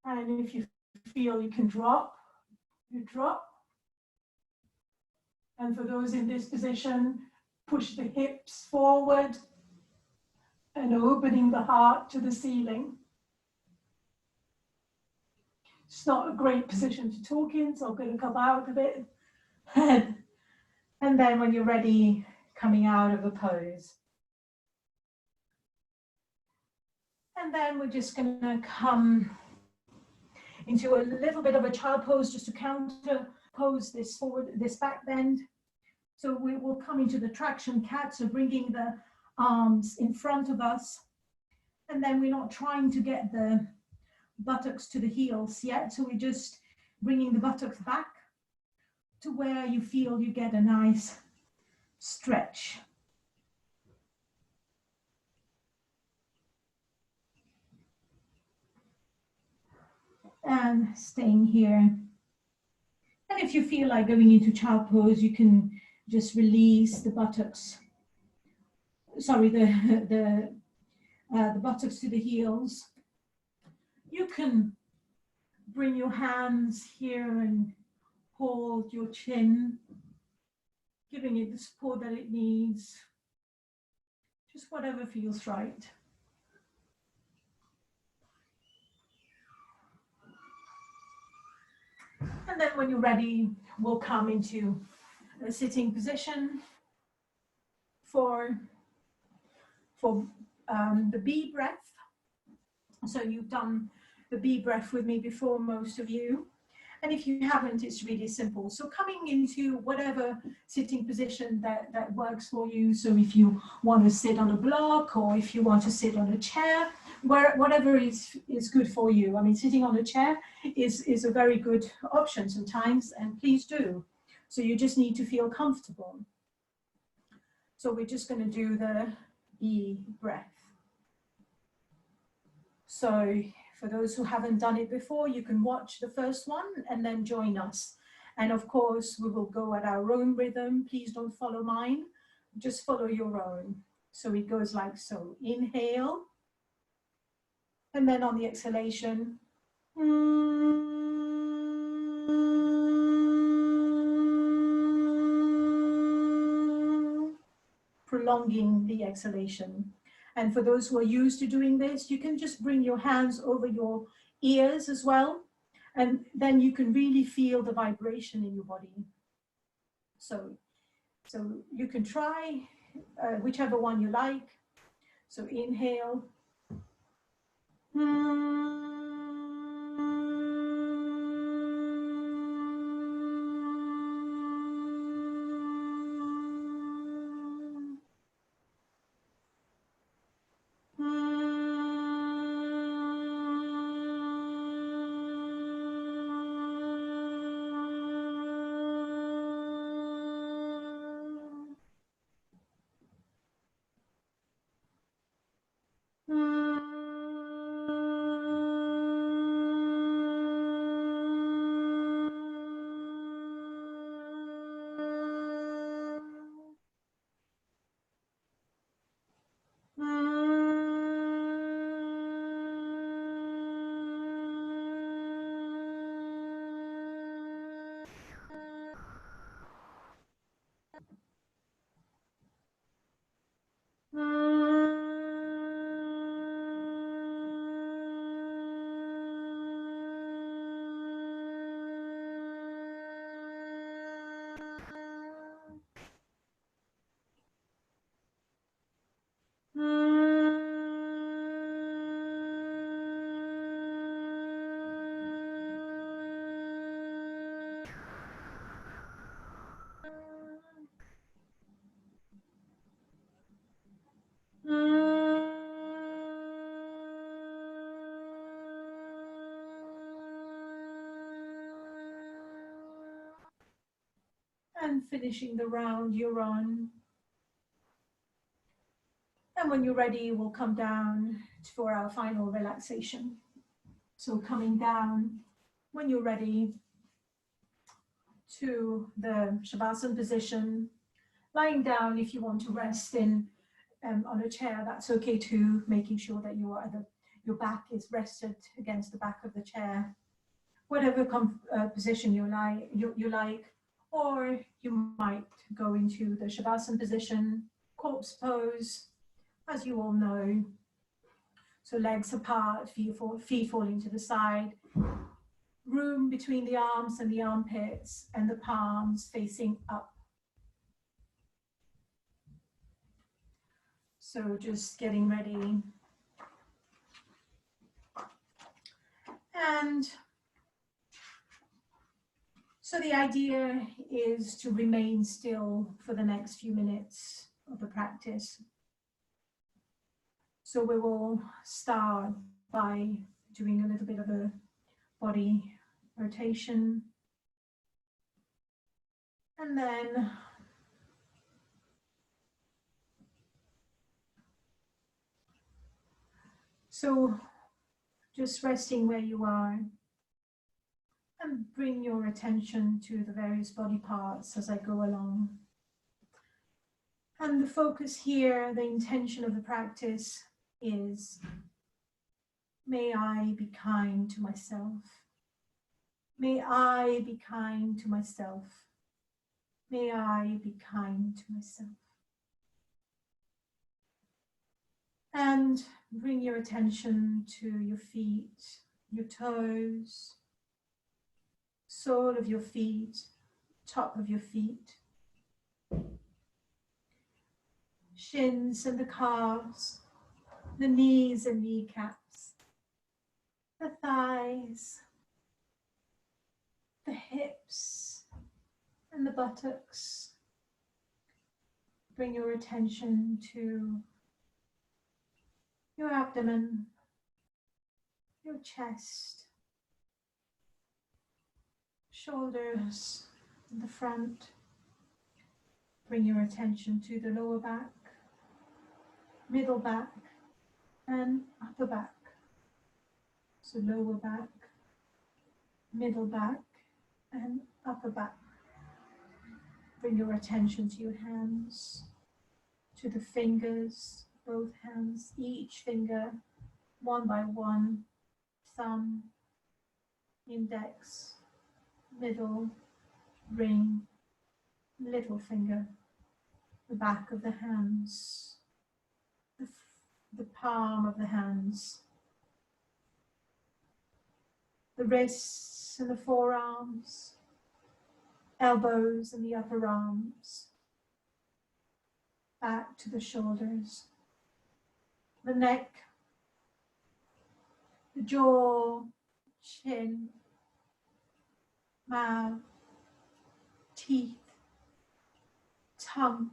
And if you feel you can drop, you drop. And for those in this position, push the hips forward and opening the heart to the ceiling. It's not a great position to talk in, so I'm going to come out of it. And then when you're ready, coming out of a pose. And then we're just going to come into a little bit of a child pose just to counter pose this forward, this back bend. So we will come into the traction cat, so bringing the arms in front of us. And then we're not trying to get the buttocks to the heels yet. So we're just bringing the buttocks back to where you feel you get a nice stretch. And staying here. And if you feel like going into child pose, you can just release the buttocks. Sorry, the buttocks to the heels. You can bring your hands here and hold your chin, giving it the support that it needs. Just whatever feels right. And then when you're ready, we'll come into a sitting position for the bee breath. So you've done the bee breath with me before, most of you. And if you haven't, it's really simple. So coming into whatever sitting position that works for you. So if you want to sit on a block or if you want to sit on a chair, whatever is good for you. I mean, sitting on a chair is a very good option sometimes, and please do. So you just need to feel comfortable. So we're just going to do the bee breath. So for those who haven't done it before, you can watch the first one and then join us. And of course, we will go at our own rhythm. Please don't follow mine, just follow your own. So it goes like so. Inhale. And then on the exhalation, prolonging the exhalation. And for those who are used to doing this, you can just bring your hands over your ears as well. And then you can really feel the vibration in your body. So you can try whichever one you like. So inhale. and finishing the round you're on. And when you're ready, we'll come down for our final relaxation. So coming down when you're ready to the Shavasana position, lying down if you want to rest in on a chair, that's okay too, making sure that your back is rested against the back of the chair. Whatever position you like, or you might go into the Shavasana position, corpse pose, as you all know. So legs apart, feet falling to the side, room between the arms and the armpits, and the palms facing up. So just getting ready. And so the idea is to remain still for the next few minutes of the practice. So we will start by doing a little bit of a body rotation. And then so just resting where you are, and bring your attention to the various body parts as I go along. And the focus here, the intention of the practice is, may I be kind to myself. May I be kind to myself. May I be kind to myself. And bring your attention to your feet, your toes, sole of your feet, top of your feet, shins and the calves, the knees and kneecaps, the thighs, the hips and the buttocks. Bring your attention to your abdomen, your chest, shoulders, the front. Bring your attention to the lower back, middle back, and upper back. So lower back, middle back, and upper back. Bring your attention to your hands, to the fingers, both hands, each finger, one by one, thumb, index, middle, ring, little finger, the back of the hands, the palm of the hands, the wrists and the forearms, elbows and the upper arms, back to the shoulders, the neck, the jaw, chin, mouth, teeth, tongue,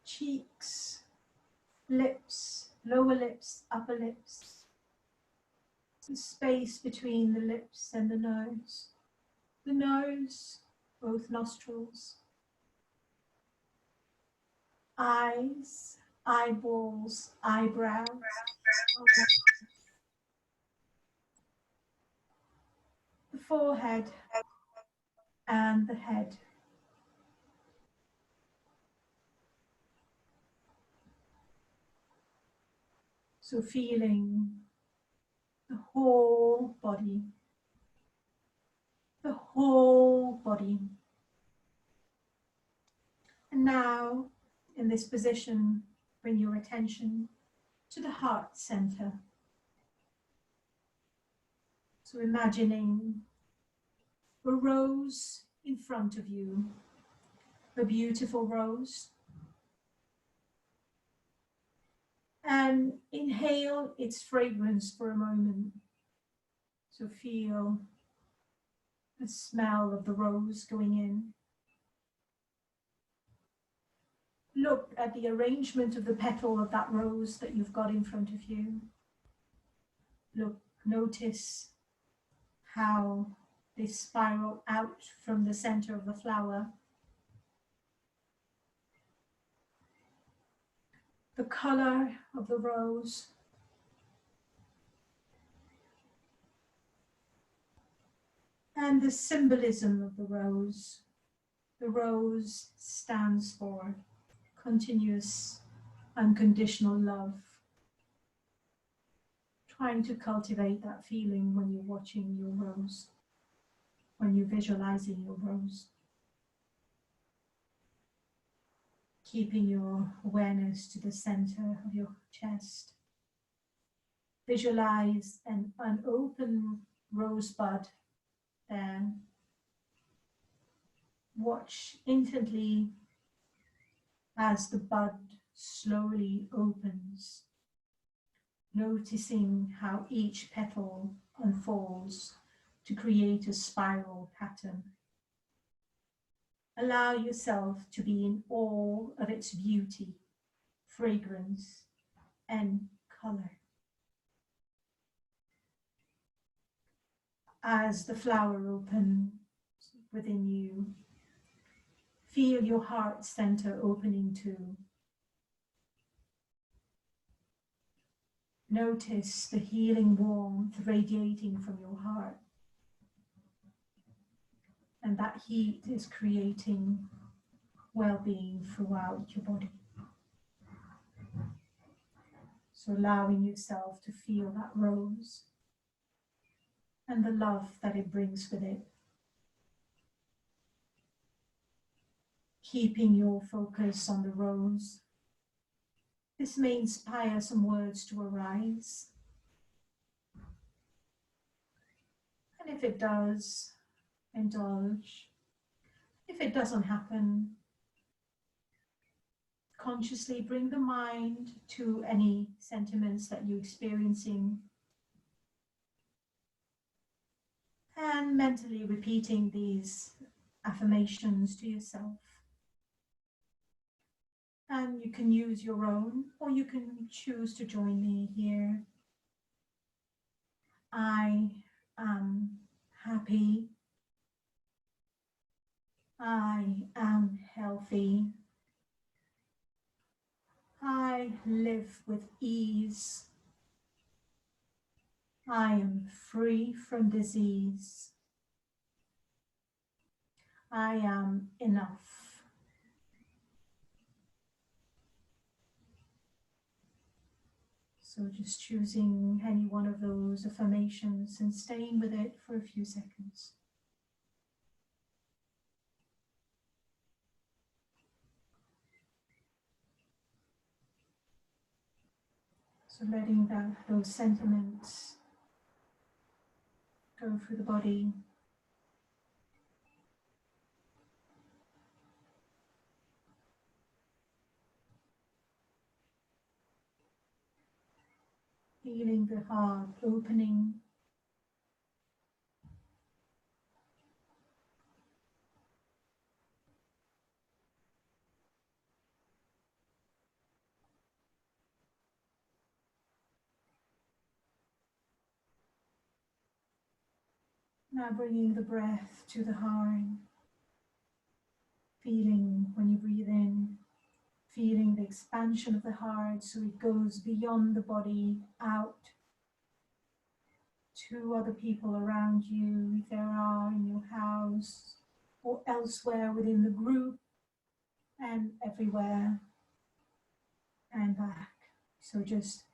cheeks, lips, lower lips, upper lips, the space between the lips and the nose, both nostrils, eyes, eyeballs, eyebrows, the forehead and the head. So feeling the whole body, the whole body. And now, in this position, bring your attention to the heart center. So imagining a rose in front of you, a beautiful rose. And inhale its fragrance for a moment. So feel the smell of the rose going in. Look at the arrangement of the petal of that rose that you've got in front of you. Look, notice how they spiral out from the center of the flower. The color of the rose, and the symbolism of the rose. The rose stands for continuous, unconditional love. Trying to cultivate that feeling when you're watching your rose, when you're visualizing your rose. Keeping your awareness to the center of your chest. Visualize an open rosebud there. Watch intently as the bud slowly opens, noticing how each petal unfolds to create a spiral pattern. Allow yourself to be in awe of its beauty, fragrance, and color. As the flower opens within you, feel your heart center opening too. Notice the healing warmth radiating from your heart. And that heat is creating well-being throughout your body. So allowing yourself to feel that rose and the love that it brings with it. Keeping your focus on the rose. This may inspire some words to arise. And if it does, indulge. If it doesn't happen, consciously bring the mind to any sentiments that you're experiencing and mentally repeating these affirmations to yourself. And you can use your own, or you can choose to join me here. I am happy. I am healthy. I live with ease. I am free from disease. I am enough. So just choosing any one of those affirmations and staying with it for a few seconds. So letting those sentiments go through the body. Feeling the heart opening. Now bringing the breath to the heart. Feeling when you breathe in, feeling the expansion of the heart so it goes beyond the body, out to other people around you, if there are in your house or elsewhere within the group, and everywhere and back. So just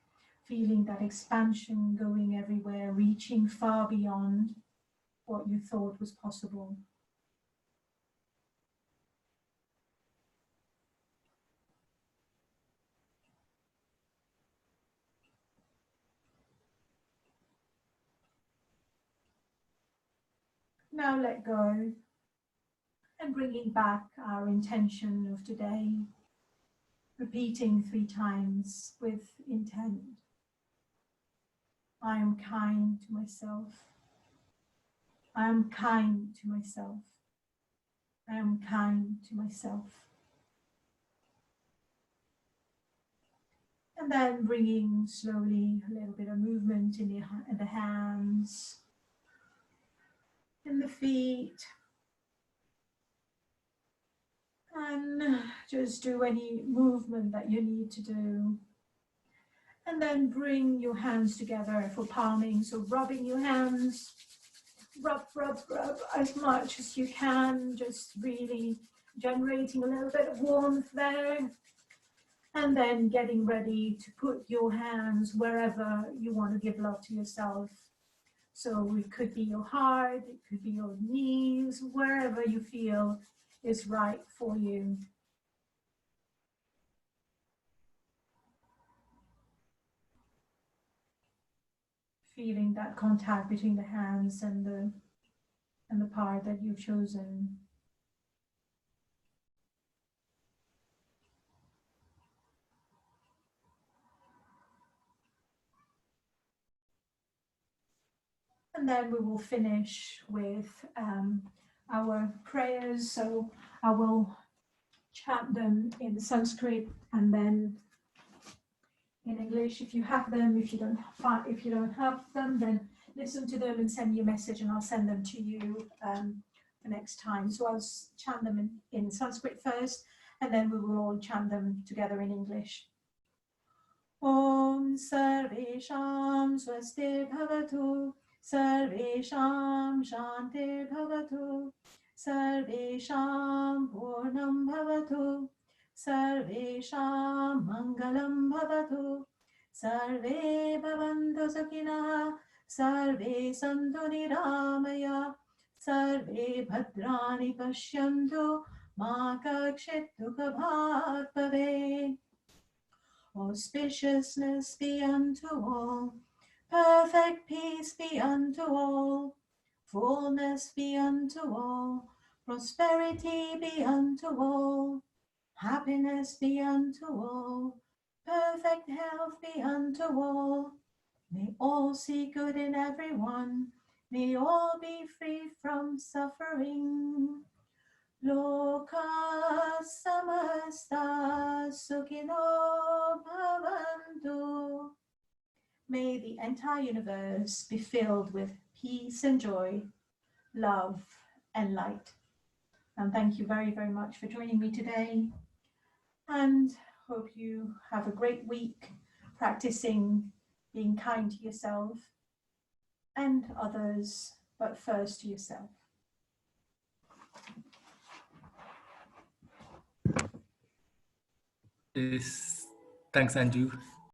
feeling that expansion going everywhere, reaching far beyond what you thought was possible. Now let go and bringing back our intention of today, repeating 3 times with intent. I am kind to myself. I am kind to myself. I am kind to myself. And then bringing slowly a little bit of movement in the hands. in the feet. And just do any movement that you need to do. And then bring your hands together for palming. So rubbing your hands, rub, rub, rub as much as you can, just really generating a little bit of warmth there. And then getting ready to put your hands wherever you want to give love to yourself. So it could be your heart, it could be your knees, wherever you feel is right for you. Feeling that contact between the hands and the part that you've chosen. And then we will finish with our prayers. So I will chant them in Sanskrit and then in English if you have them. If you don't have them, then listen to them and send me a message, and I'll send them to you for next time. So I'll chant them in Sanskrit first, and then we will all chant them together in English. Om Sarvesham Swastir Bhavatu, Sarvesham Shantir Bhavatu, Sarvesham Purnam Bhavatu, Sarvesham Mangalam Bhavatu, Sarve Bhavantu Sukhinaha, Sarve Santu Niramaya, Sarve Bhadrani Pashyantu, Ma Kakshit Dukha Bhat Bhavet. Auspiciousness be unto all, perfect peace be unto all, fullness be unto all, prosperity be unto all, happiness be unto all, perfect health be unto all. May all see good in everyone, may all be free from suffering. Loka samasta sukhino bhavantu. May the entire universe be filled with peace and joy, love and light. And thank you very, very much for joining me today. And hope you have a great week practicing being kind to yourself and others, but first to yourself. Yes, thanks, Anju.